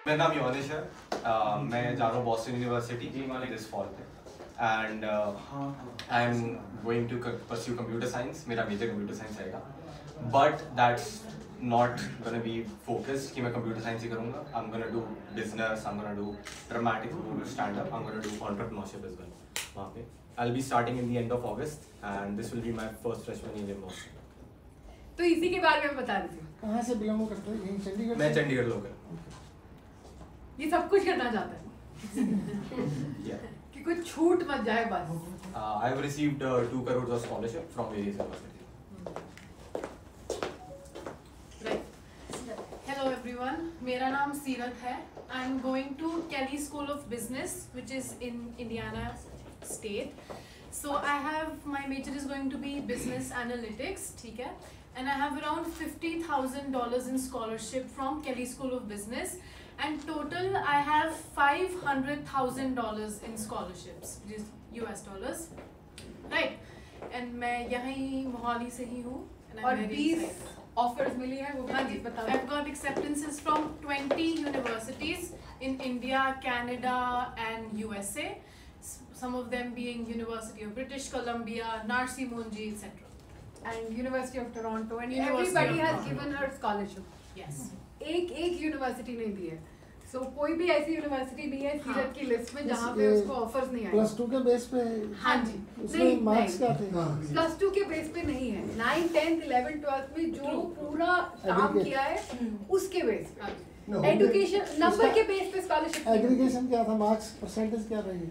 मेरा नाम योनिश है। मैं जा रहा हूँ बॉस्टन यूनिवर्सिटी दिस फॉल पे and I am going to pursue computer science. मेरा मेजर कंप्यूटर साइंस रहेगा, but that's not gonna be focused कि मैं कंप्यूटर साइंस ही करूँगा। I am gonna do business, I am gonna do dramatic, stand up, I am gonna do entrepreneurship as well. वहाँ पे I'll be starting in the end of August and this will be my first freshman year in Boston. तो इसी के बारे में बता रही थी। कहाँ से बिलोंग करते हैं? चंडीगढ़। मैं चंडीगढ़ लोकल। ये सब कुछ करना चाहता है। Yeah. कि कुछ छूट मत जाए बस। I've received 2 crores of scholarship from various universities. Right. Hello everyone. मेरा नाम सीरत है. I'm going to Kelley School of Business, which is in Indiana State. So I have my major is going to be business analytics, ठीक है? And I have around $50,000 in scholarship from Kelley School of Business. And total I have $500,000 in scholarships, which is US dollars, right? And मैं यहीं मोहाली से ही हूँ. और 20 offers मिली है वो भी बता दो। I've got acceptances from 20 universities in India, Canada, and USA. Some of them being University of British Columbia, Narsi Monji, etc. And University of Toronto and University everybody of has Toronto. given her scholarship. Yes. एक university नहीं दी है। So कोई भी ऐसी university नहीं है सीरत की लिस्ट में जहाँ पे ये उसको ऑफर्स नहीं आए। +2 के बेस पे। हाँ जी। उसमें मार्क्स क्या थे? +2 के बेस पे नहीं है। 9, 10, 11, 12 में जो पूरा काम किया है उसके बेस पे। एजुकेशन नंबर के बेस पे स्कॉलरशिप। एग्रीगेशन क्या था? मार्क्स परसेंटेज क्या रही?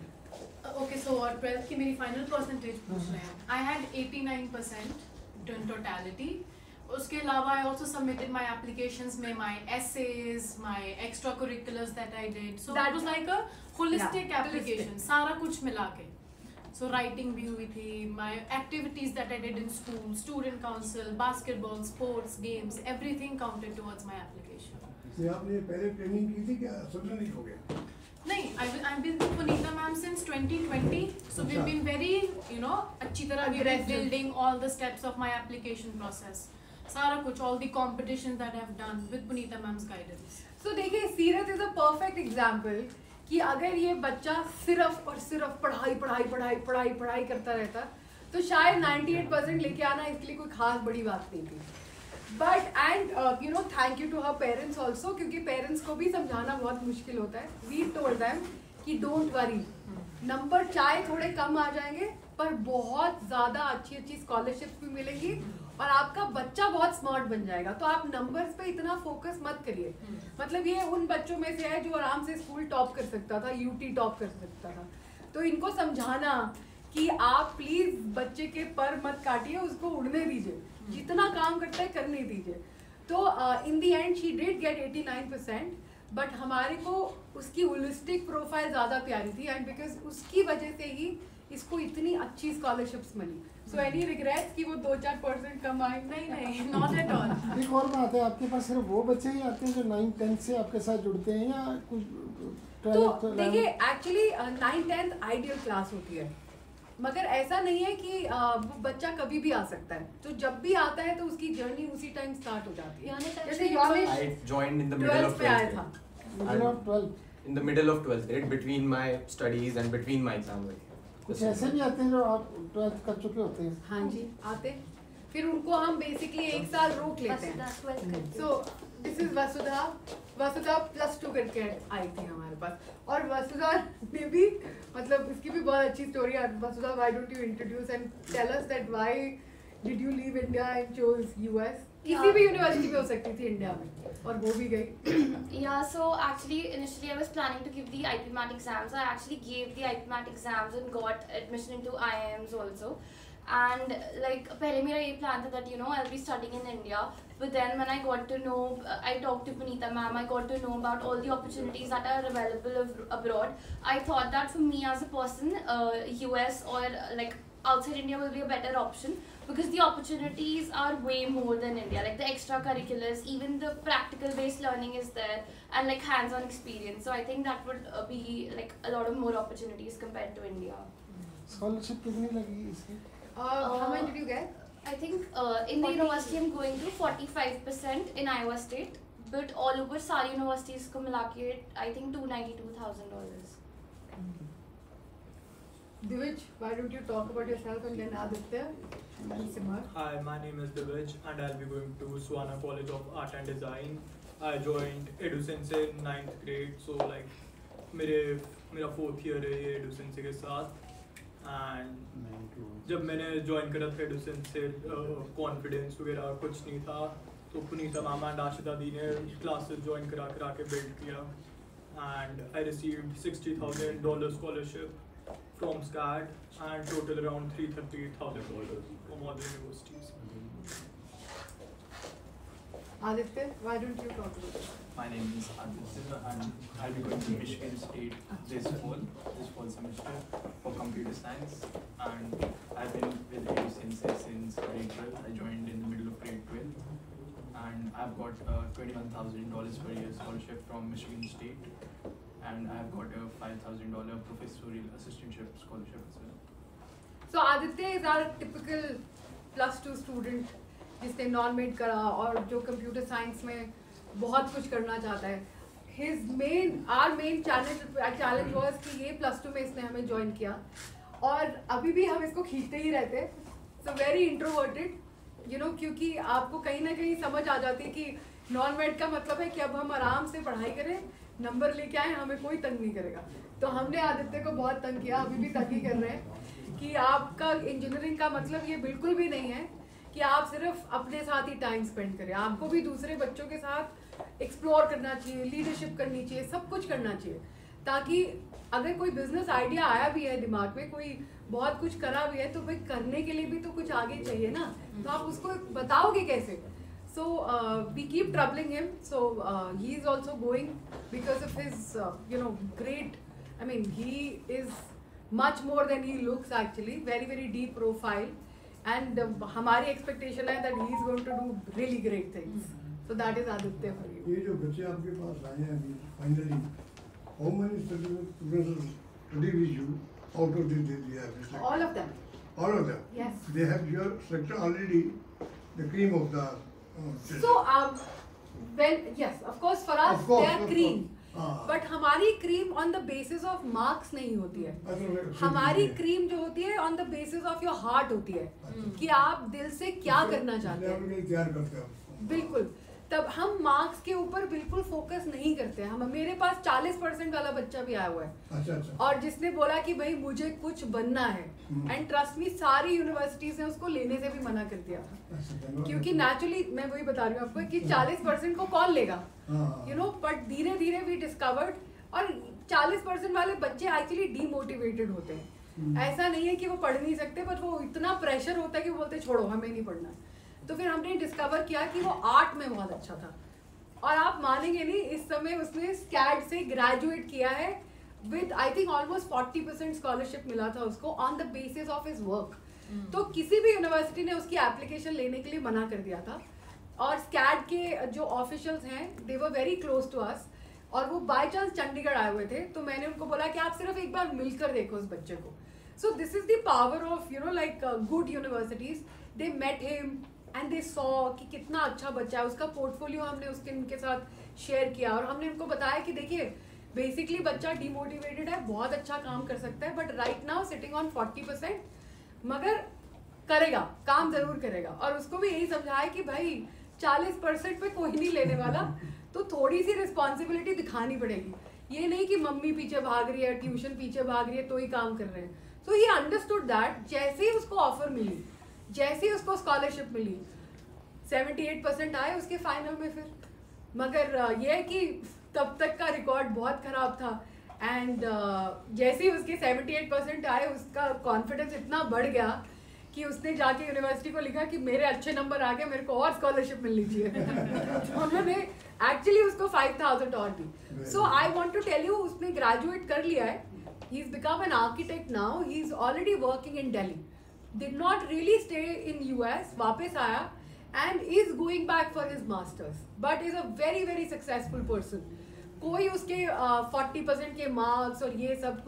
Okay, so 12th की मेरी final percentage पूछ रहे हैं. I had 89% in totality. उसके अलावा I also submitted my applications में my essays, my extracurriculars that I did. So that was like a holistic application. सारा कुछ मिला के. So writing भी हुई थी. My activities that I did in school, student council, basketball, sports, games, everything counted towards my application. इसलिए आपने पहले ट्रेनिंग की थी क्या? सुनना नहीं हो गया। नहीं, I've been with Punita ma'am since 2020, so we've been very, अच्छी तरह we've been building all the steps of my application process. सारा कुछ, all the competitions that I've done with Punita ma'am's guidance. So देखिए सीरत is a perfect example कि अगर ये बच्चा सिर्फ और सिर्फ पढ़ाई करता रहता तो शायद 98% लेके आना इसके लिए कोई खास बड़ी बात नहीं थी। But and thank you to her parents also, क्योंकि पेरेंट्स को भी समझाना बहुत मुश्किल होता है। वी टोल्ड देम कि डोंट वरी, नंबर चाहे थोड़े कम आ जाएंगे पर बहुत ज़्यादा अच्छी स्कॉलरशिप्स भी मिलेंगी और आपका बच्चा बहुत स्मार्ट बन जाएगा। तो आप नंबर्स पे इतना फोकस मत करिए। मतलब ये उन बच्चों में से है जो आराम से स्कूल टॉप कर सकता था, यूटी टॉप कर सकता था। तो इनको समझाना कि आप प्लीज़ बच्चे के पर मत काटिए, उसको उड़ने दीजिए, जितना काम करता है करने दीजिए। तो in the end she did get 89%, but हमारे को उसकी होलिस्टिक प्रोफाइल ज़्यादा प्यारी थी एंड बिकॉज उसकी वजह से ही इसको इतनी अच्छी स्कॉलरशिप्स मिली। सो एनी रिग्रेट्स कि वो 2-4% कम आए? नहीं, नॉट एट ऑल। एक और बात है, आपके पास सिर्फ वो बच्चे ही आते हैं जो 9, 10 से आपके साथ जुड़ते हैं या कुछ? तो देखिए एक्चुअली 9, 10 आइडियल क्लास होती है, मगर ऐसा नहीं है कि वो बच्चा कभी भी आ सकता है। तो जब भी आता है तो उसकी जर्नी उसी टाइम स्टार्ट हो जाती है। जैसे योनिश I joined in the middle of 12th पे आया 12th था। Middle of 12th, in the middle of 12th grade, between my studies and between my exam. कुछ ऐसे भी आते हैं जो आप 12th कर चुके होते हैं। हाँ जी आते, फिर उनको हम बेसिकली 1 साल रोक लेते हैं। सो दिस इज वसुधा +2 करके आई थी हमारे पास। और वसुधा ने भी मतलब इसकी भी बहुत अच्छी स्टोरी है। Vasudha, why don't you introduce and tell us that why did you leave India and chose US? किसी भी यूनिवर्सिटी में हो सकती थी इंडिया में और वो भी गई। Yeah, so actually initially I was planning to give the IPMAT exams. I actually gave the IPMAT exams and got admission into IIMs also. And like पहले मेरा ये plan था that I'll be studying in India. But then when I got to know, I talked to Punita ma'am, I got to know about all the opportunities that are available abroad. I thought that for me as a person, US or like outside India will be a better option because the opportunities are way more than India. Like the extracurriculars, even the practical based learning is there and like hands-on experience. So I think that would be like a lot of more opportunities compared to India. Scholarship कितनी लगी इसकी? How much did you get? I think in the university I'm going to 45% in Iowa State, but all over सारी universities को मिला के I think $292,000. Divij, why don't you talk about yourself and then Aditya and then Simar. Hi, my name is Divij and I'll be going to Suwana College of Art and Design. I joined EduSense in 9th grade, so like मेरा 4th year है ये EduSense के साथ. And जब मैंने join करा था EduSense से confidence वगैरह कुछ नहीं था, तो पुनीता मैम and आशिता दी ने classes join करा के build किया. And I received $60,000 scholarship from SCAD and total around $338,000 from all the universities. Aditya, why don't you talk about it? My name is Aditya and I'll be going to Michigan State this fall semester for computer science, and I've been with EduSense since grade 12. I joined in the middle of grade 12 and I've got a $21,000 per year scholarship from Michigan State, and I've got a $5,000 professorial assistantship scholarship as well. So Aditya is our typical +2 student जिसने non-med करा और जो computer science में बहुत कुछ करना चाहता है. Our main challenge was कि ये +2 में इसने हमें join किया और अभी भी हम इसको खींचते ही रहते हैं. So very introverted, you know, क्योंकि आपको कहीं ना कहीं समझ आ जाती है कि non-med का मतलब है कि अब हम आराम से पढ़ाई करें, नंबर लेके आए, हमें कोई तंग नहीं करेगा. तो हमने आदित्य को बहुत तंग किया, अभी भी तंग ही कर रहे हैं कि आपका इंजीनियरिंग का मतलब ये बिल्कुल भी नहीं है कि आप सिर्फ अपने साथ ही टाइम स्पेंड करें. आपको भी दूसरे बच्चों के साथ एक्सप्लोर करना चाहिए, लीडरशिप करनी चाहिए, सब कुछ करना चाहिए, ताकि अगर कोई बिजनेस आइडिया आया भी है दिमाग में, कोई बहुत कुछ करा भी है, तो भाई करने के लिए भी तो कुछ आगे चाहिए ना. तो आप उसको बताओगे कैसे? So we keep troubling him. So he is also going because of his great, I mean, he is much more than he looks actually, very deep profile, and हमारी expectation है that he is going to do really great things. So that is Aditya for you. ये जो बच्चे आपके पास आए हैं अभी finally, how many students study with you out of this they have selected? All of them. All of them. Yes. They have your selected already the cream of the. So yes, of course for us they are cream. But हमारी cream on the basis of marks नहीं होती है. हमारी cream जो होती है on the basis of your heart होती है, कि आप दिल से क्या करना चाहते हैं. बिल्कुल. तब हम मार्क्स के ऊपर बिल्कुल फोकस नहीं करते हैं. मेरे पास 40% वाला बच्चा भी आया हुआ है. अच्छा. और जिसने बोला कि भाई मुझे कुछ बनना है, एंड ट्रस्ट मी सारी यूनिवर्सिटीज ने उसको लेने से भी मना कर दिया था, क्योंकि नेचुरली मैं वही बता रही हूँ आपको कि 40% को कौन लेगा, यू नो. बट धीरे धीरे वी डिस्कवर्ड, और 40% वाले बच्चे एक्चुअली डीमोटिवेटेड होते हैं. ऐसा नहीं है कि वो पढ़ नहीं सकते, बट वो इतना प्रेशर होता है कि वो बोलते छोड़ो हमें नहीं पढ़ना. तो फिर हमने डिस्कवर किया कि वो आर्ट में बहुत अच्छा था, और आप मानेंगे नहीं, इस समय उसने स्कैड से ग्रेजुएट किया है with I think almost 40% scholarship मिला था उसको on the basis of his work. तो किसी भी यूनिवर्सिटी ने उसकी एप्लीकेशन लेने के लिए मना कर दिया था. और स्कैड के जो ऑफिशियल्स हैं they were very close to us, और वो बाय चांस चंडीगढ़ आए हुए थे. तो मैंने उनको बोला कि आप सिर्फ एक बार मिलकर देखो उस बच्चे को. So this is the power of like good universities. They met him and they saw कि कितना अच्छा बच्चा है. उसका पोर्टफोलियो हमने उनके साथ शेयर किया, और हमने उनको बताया कि देखिए बेसिकली बच्चा डिमोटिवेटेड है, बहुत अच्छा काम कर सकता है, but right now sitting on 40%, मगर करेगा, काम जरूर करेगा. और उसको भी यही समझाया कि भाई 40% पे कोई नहीं लेने वाला, तो थोड़ी सी रिस्पॉन्सिबिलिटी दिखानी पड़ेगी. ये नहीं कि मम्मी पीछे भाग रही है, ट्यूशन पीछे भाग रही है तो ही काम कर रहे हैं. सो ही अंडरस्टूड दैट. जैसे ही उसको ऑफर मिली, जैसे ही उसको स्कॉलरशिप मिली, 78% आए उसके फाइनल में फिर. मगर ये है कि तब तक का रिकॉर्ड बहुत खराब था, एंड जैसे ही उसके 78% आए उसका कॉन्फिडेंस इतना बढ़ गया कि उसने जाके यूनिवर्सिटी को लिखा कि मेरे अच्छे नंबर आ गए, मेरे को और स्कॉलरशिप मिलनी चाहिए. तो उन्होंने एक्चुअली उसको 5,000 और दी. So I want to tell you, उसने ग्रेजुएट कर लिया है. He is become an architect now. He is already working in Delhi. Did not really stay in US, वापस आया and is going back for his masters, but is a very successful person. कोई उसके 40% के marks और ये सब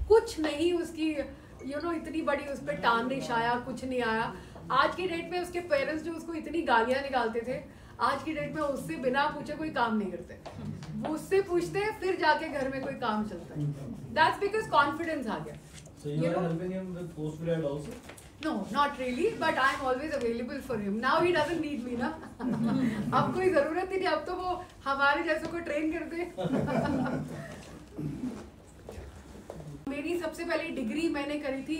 कुछ नहीं उसकी इतनी बड़ी उस पर टांग निशाया, कुछ नहीं आया. आज की डेट में उसके पेरेंट्स जो उसको इतनी गालियाँ निकालते थे, आज की डेट में उससे बिना पूछे कोई काम नहीं करते, वो उससे पूछते हैं फिर जाके घर में कोई काम चलता है. That's because confidence आ गया. So you are helping him with post-grad also? No, not really, but I'm always available for him. Now he doesn't need me ना. अब कोई जरूरत ही नहीं, अब तो वो हमारे जैसों को ट्रेन कर दे. मेरी सबसे पहली डिग्री मैंने करी थी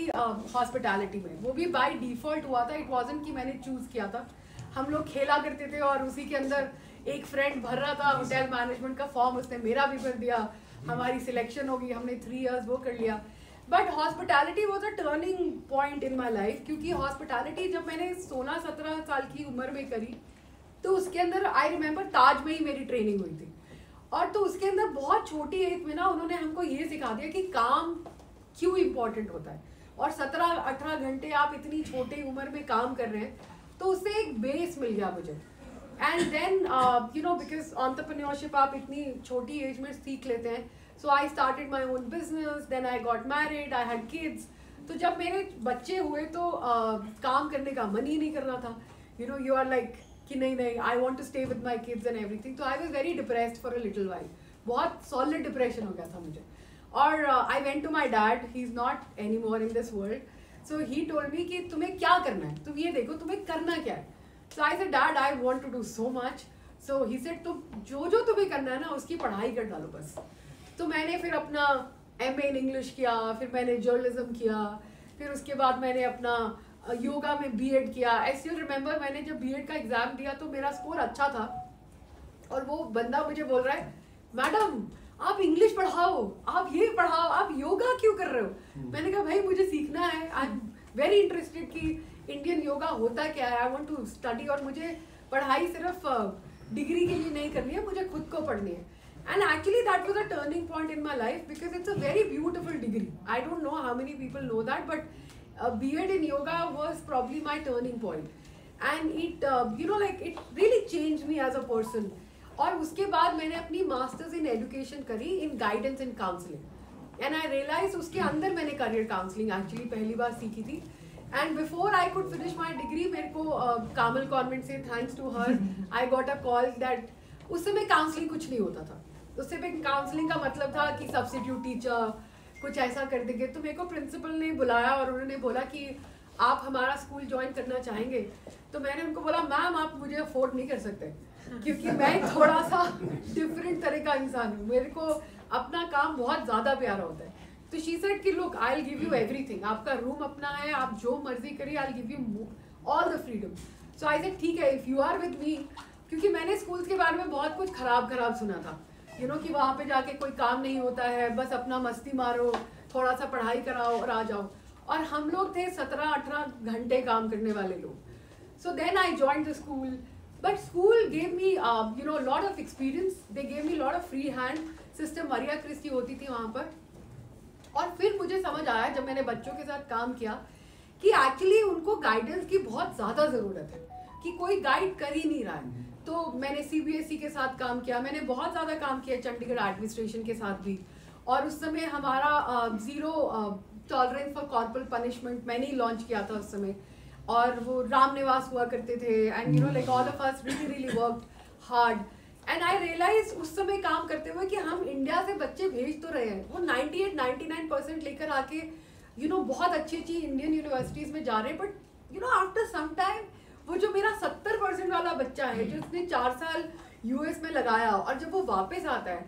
हॉस्पिटैलिटी में, वो भी बाय डिफॉल्ट हुआ था. इट वाजंट कि मैंने चूज किया था. हम लोग खेला करते थे और उसी के अंदर एक फ्रेंड भर रहा था होटल मैनेजमेंट का फॉर्म, उसने मेरा भी भर दिया, हमारी सिलेक्शन हो गई, हमने 3 इयर्स वो कर लिया. But hospitality was a turning point in my life, क्योंकि हॉस्पिटैलिटी जब मैंने 16-17 साल की उम्र में करी तो उसके अंदर आई रिमेम्बर ताज में ही मेरी ट्रेनिंग हुई थी. और तो उसके अंदर बहुत छोटी एज में ना उन्होंने हमको ये सिखा दिया कि काम क्यों इम्पोर्टेंट होता है. और 17-18 घंटे आप इतनी छोटी उम्र में काम कर रहे हैं, तो उससे एक बेस मिल गया मुझे. And then you know because entrepreneurship आप इतनी छोटी एज में सीख लेते हैं. So I started my own business, then I got married, I had kids. तो जब मेरे बच्चे हुए तो काम करने का मन ही नहीं कर रहा था. You know you are like कि नहीं I want to stay with my kids and everything. तो I was very depressed for a little while. बहुत सॉलिड डिप्रेशन हो गया था मुझे. और I went to my dad, he is not any more in this world. So he told me कि तुम्हें क्या करना है, तुम ये देखो तुम्हें करना क्या है. So I said dad I want to do so much. So he said तुम जो तुम्हें करना है ना उसकी पढ़ाई कर डालो बस. तो मैंने फिर अपना MA इन इंग्लिश किया, फिर मैंने जर्नलिज्म किया, फिर उसके बाद मैंने अपना योगा में B.Ed किया. आई स्टिल रिमेंबर मैंने जब B.Ed का एग्जाम दिया तो मेरा स्कोर अच्छा था और वो बंदा मुझे बोल रहा है मैडम आप इंग्लिश पढ़ाओ, आप ये पढ़ाओ, आप योगा क्यों कर रहे हो. मैंने कहा भाई मुझे सीखना है, आई एम वेरी इंटरेस्टेड कि इंडियन योगा होता क्या है, आई वांट टू स्टडी. और मुझे पढ़ाई सिर्फ डिग्री के लिए नहीं करनी है, मुझे खुद को पढ़नी है. And actually that was a turning point in my life because it's a very beautiful degree. I don't know how many people know that, but B.Ed in yoga was probably my turning point. And it, you know, like it really changed me as a person. और उसके बाद मैंने अपनी masters in education करी in guidance and counselling. And I realise उसके अंदर मैंने career counselling actually पहली बार सीखी थी. And before I could finish my degree मेरे को कामल कॉन्वेंट से thanks to her I got a call that उस समय काउंसलिंग कुछ नहीं होता था. उससे पे काउंसलिंग का मतलब था कि सब्स्टिट्यूट टीचर कुछ ऐसा कर देंगे. तो मेरे को प्रिंसिपल ने बुलाया और उन्होंने बोला कि आप हमारा स्कूल ज्वाइन करना चाहेंगे. तो मैंने उनको बोला मैम आप मुझे अफोर्ड नहीं कर सकते क्योंकि मैं थोड़ा सा डिफरेंट तरह का इंसान हूँ, मेरे को अपना काम बहुत ज़्यादा प्यारा होता है. तो शी सेड कि look I will give you everything, आपका रूम अपना है, आप जो मर्जी करिए, I will give you all the freedom. So I said ठीक है if you are with me, क्योंकि मैंने स्कूल्स के बारे में बहुत कुछ खराब सुना था. यू नो कि वहाँ पे जाके कोई काम नहीं होता है, बस अपना मस्ती मारो, थोड़ा सा पढ़ाई कराओ और आ जाओ. और हम लोग थे 17-18 घंटे काम करने वाले लोग. So then I joined the school. But school gave me you know lot of experience, they gave me lot of free hand system. Maria Christy होती थी वहाँ पर. और फिर मुझे समझ आया जब मैंने बच्चों के साथ काम किया कि एक्चुअली उनको गाइडेंस की बहुत ज़्यादा ज़रूरत है, कि कोई गाइड कर ही नहीं रहा है. तो मैंने CBSE के साथ काम किया, मैंने बहुत ज़्यादा काम किया चंडीगढ़ एडमिनिस्ट्रेशन के साथ भी. और उस समय हमारा zero tolerance for corporal punishment मैंने ही लॉन्च किया था उस समय. और वो राम निवास हुआ करते थे and you know like all of us really worked hard. And I realise उस समय काम करते हुए कि हम इंडिया से बच्चे भेज तो रहे हैं, वो 98-99% लेकर आके यू नो बहुत अच्छी इंडियन यूनिवर्सिटीज़ में जा रहे हैं. But you know after some time वो जो मेरा 70% वाला बच्चा है जो उसने 4 साल US में लगाया और जब वो वापस आता है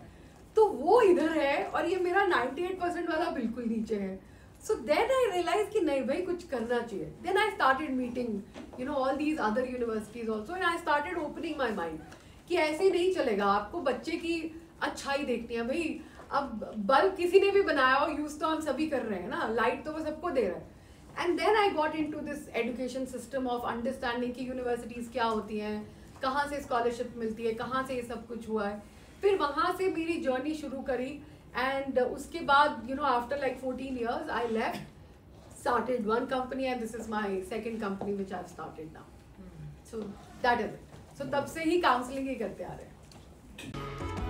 तो वो इधर है और ये मेरा 98% वाला बिल्कुल नीचे है. सो देन आई रियलाइज कि नहीं भाई कुछ करना चाहिए. Then I started meeting you know all these other universities also and I started opening my mind कि ऐसे नहीं चलेगा, आपको बच्चे की अच्छाई देखनी है भाई. अब बल्ब किसी ने भी बनाया हो, यूज तो हम सभी कर रहे हैं ना, लाइट तो वो सबको दे रहा है. And then I got into this education system of understanding कि यूनिवर्सिटीज़ क्या होती हैं, कहाँ से स्कॉलरशिप मिलती है, कहाँ से ये सब कुछ हुआ है. फिर वहाँ से मेरी जर्नी शुरू करी. एंड उसके बाद you know after like 14 years I left, started one company and this is my second company which I started now. So that is it. So तब से ही काउंसलिंग ही करते आ रहे हैं.